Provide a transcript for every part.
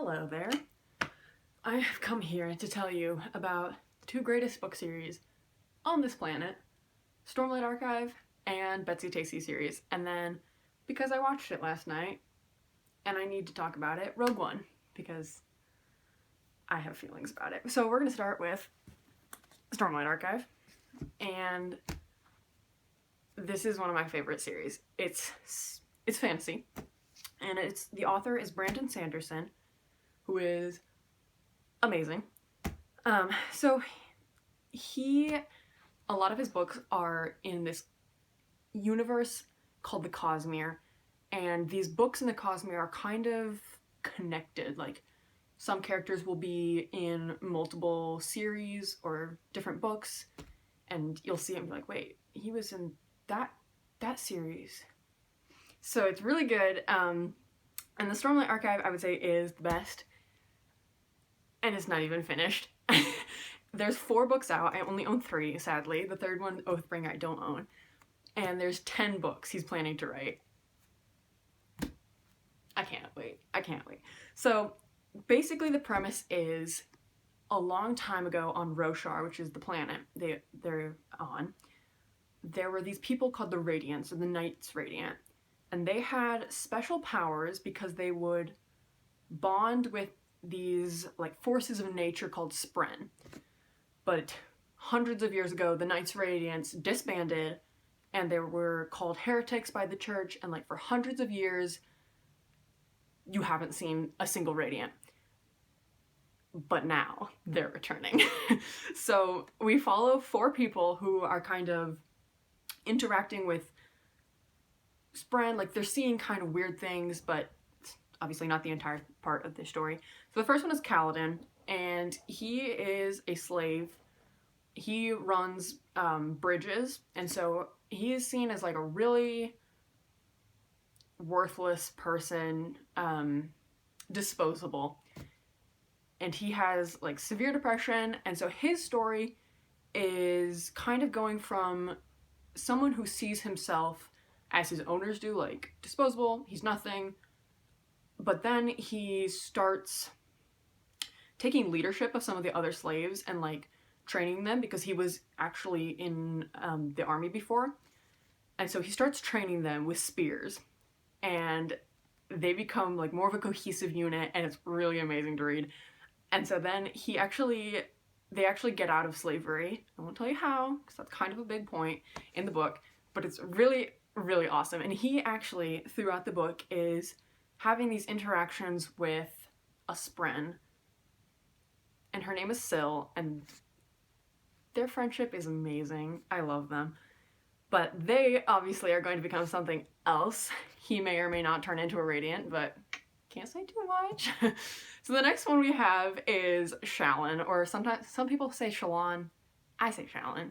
Hello there. I have come here to tell you about the two greatest book series on this planet, Stormlight Archive and Betsy-Tacy series. And then, because I watched it last night, and I need to talk about it, Rogue One, because I have feelings about it. So we're going to start with Stormlight Archive, and this is one of my favorite series. It's fantasy, and the author is Brandon Sanderson, who is amazing. So a lot of his books are in this universe called the Cosmere, and these books in the Cosmere are kind of connected. Like, some characters will be in multiple series or different books, and you'll see him be like, wait, he was in that series. So it's really good. And the Stormlight Archive, I would say, is the best. And it's not even finished. There's 4 books out. I only own 3, sadly. The third one, Oathbringer, I don't own. And there's 10 books he's planning to write. I can't wait. So basically the premise is, a long time ago on Roshar, which is the planet they're on, there were these people called the Radiants, or the Knights Radiant. And they had special powers because they would bond with these like forces of nature called Spren. But hundreds of years ago, the Knights Radiants disbanded, and they were called heretics by the church, and like for hundreds of years you haven't seen a single Radiant. But now they're returning. So we follow 4 people who are kind of interacting with Spren. Like, they're seeing kind of weird things, but obviously not the entire part of the story. So the first one is Kaladin, and he is a slave. He runs bridges, and so he is seen as like a really worthless person, disposable. And he has like severe depression, and so his story is kind of going from someone who sees himself as his owners do, like disposable, he's nothing. But then he starts taking leadership of some of the other slaves and like training them, because he was actually in the army before. And so he starts training them with spears, and they become like more of a cohesive unit, and it's really amazing to read. And so then they actually get out of slavery. I won't tell you how, because that's kind of a big point in the book, but it's really, really awesome. And he actually, throughout the book, is having these interactions with a Spren, and her name is Syl, and their friendship is amazing. I love them. But they obviously are going to become something else. He may or may not turn into a Radiant, but can't say too much. So the next one we have is Shallan, or sometimes some people say Shallan. I say Shallan.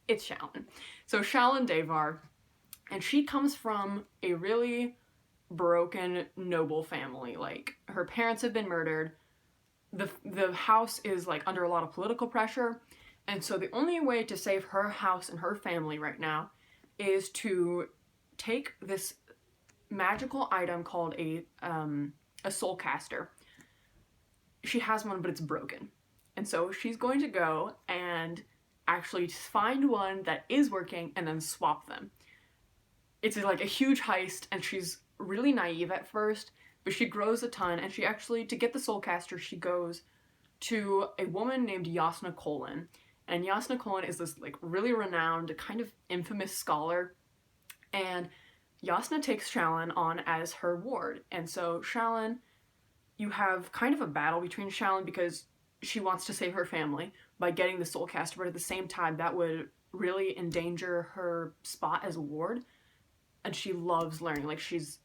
It's Shallan. So Shallan Davar, and she comes from a really broken noble family. Like, her parents have been murdered. The house is like under a lot of political pressure, and so the only way to save her house and her family right now is to take this magical item called a soul caster. She has one, but it's broken, and so she's going to go and actually find one that is working and then swap them. It's like a huge heist, and she's really naive at first, but she grows a ton, and she actually, to get the soul caster, she goes to a woman named Yasna Colin. And Yasna Colin is this like really renowned, kind of infamous scholar, and Yasna takes Shallan on as her ward. And so Shallan, you have kind of a battle between Shallan, because she wants to save her family by getting the soul caster, but at the same time that would really endanger her spot as a ward. And she loves learning, like, she's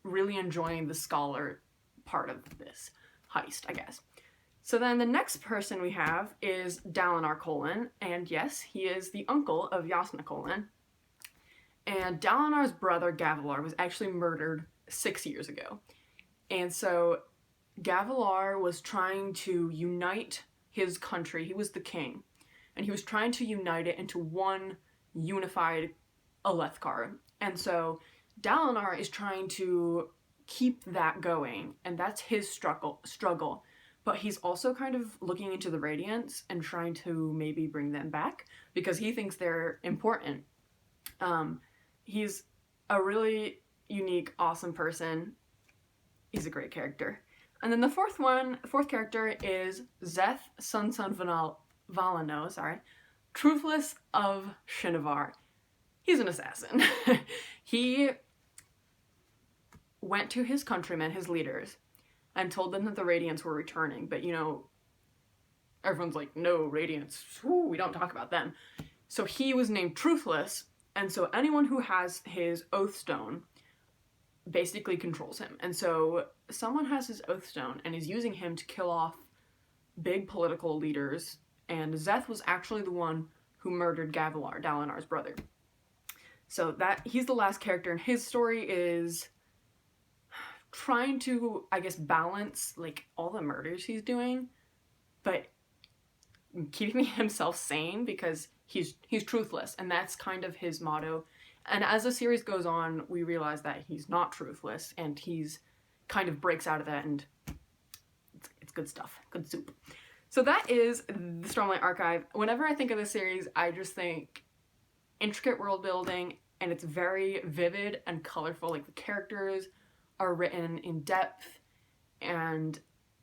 really enjoying the scholar part of this heist, I guess. So then the next person we have is Dalinar Colin, and yes, he is the uncle of Yasna Colin. And Dalinar's brother Gavilar was actually murdered 6 years ago. And so Gavilar was trying to unite his country. He was the king, and he was trying to unite it into one unified Alethkar. And so Dalinar is trying to keep that going, and that's his struggle. But he's also kind of looking into the Radiants and trying to maybe bring them back because he thinks they're important. He's a really unique, awesome person. He's a great character. And then the fourth character is Szeth Valano, Truthless of Shinovar. He's an assassin. He went to his countrymen, his leaders, and told them that the Radiants were returning. But, you know, everyone's like, no, Radiants, we don't talk about them. So he was named Truthless, and so anyone who has his Oathstone basically controls him. And so someone has his Oathstone and is using him to kill off big political leaders, and Szeth was actually the one who murdered Gavilar, Dalinar's brother. So that he's the last character, and his story is trying to, I guess, balance like all the murders he's doing, but keeping himself sane because he's truthless, and that's kind of his motto. And as the series goes on, we realize that he's not truthless, and he's kind of breaks out of that, and it's good stuff, good soup. So that is the Stormlight Archive. Whenever I think of this series, I just think intricate world building, and it's very vivid and colorful. Like, the characters are written in depth, and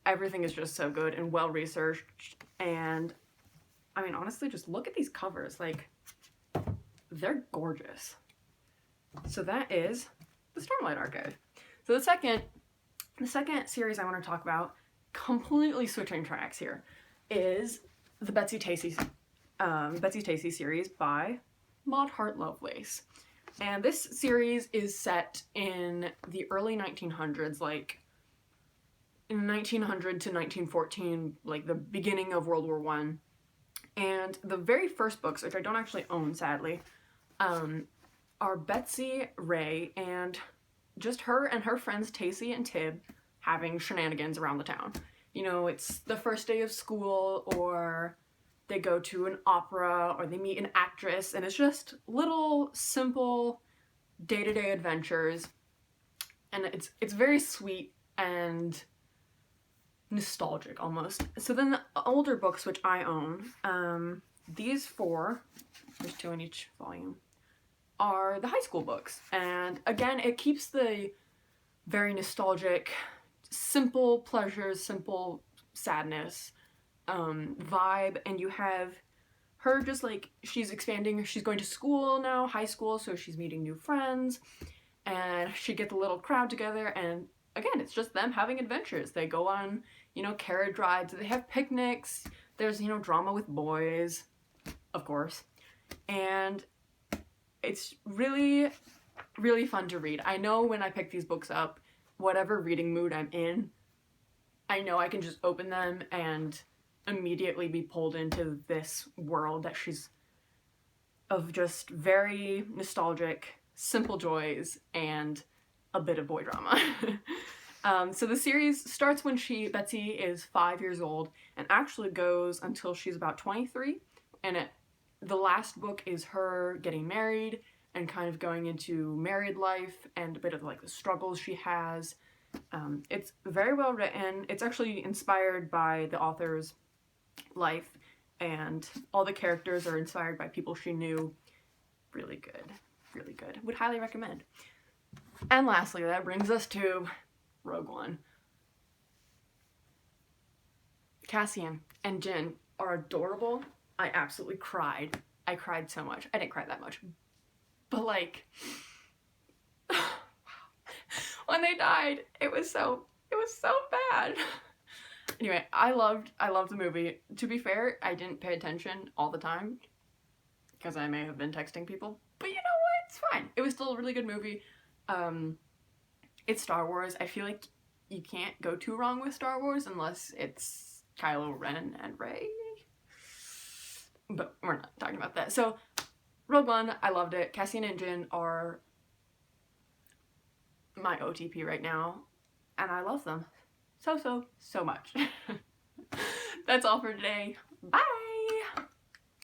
everything is just so good and well researched. And I mean, honestly, just look at these covers. Like, they're gorgeous. So that is the Stormlight Archive. So the second series I want to talk about, completely switching tracks here, is the Betsy-Tacy series by Maud Hart Lovelace. And this series is set in the early 1900s, like in 1900 to 1914, like the beginning of World War I. And the very first books, which I don't actually own, sadly, are Betsy, Ray, and just her and her friends Tacy and Tib having shenanigans around the town. You know, it's the first day of school, or they go to an opera, or they meet an actress, and it's just little, simple, day-to-day adventures. And it's very sweet and nostalgic, almost. So then the older books, which I own, these four, there's 2 in each volume, are the high school books. And again, it keeps the very nostalgic, simple pleasures, simple sadness vibe, and you have her just like, she's expanding, she's going to school now, high school, so she's meeting new friends, and she gets a little crowd together, and again, it's just them having adventures. They go on, you know, carriage rides, they have picnics, there's, you know, drama with boys, of course, and it's really, really fun to read. I know when I pick these books up, whatever reading mood I'm in, I know I can just open them and immediately be pulled into this world that she's of just very nostalgic, simple joys, and a bit of boy drama. So the series starts when Betsy is 5 years old and actually goes until she's about 23, and the last book is her getting married and kind of going into married life and a bit of like the struggles she has. It's very well written. It's actually inspired by the author's life, and all the characters are inspired by people she knew. Really good. Really good. Would highly recommend. And lastly, that brings us to Rogue One. Cassian and Jyn are adorable. I absolutely cried. I cried so much. I didn't cry that much. But like, when they died, it was so bad. Anyway, I loved the movie. To be fair, I didn't pay attention all the time because I may have been texting people. But you know what? It's fine. It was still a really good movie. It's Star Wars. I feel like you can't go too wrong with Star Wars unless it's Kylo Ren and Rey. But we're not talking about that. So, Rogue One, I loved it. Cassian and Jyn are my OTP right now, and I love them so much. That's all for today. Bye!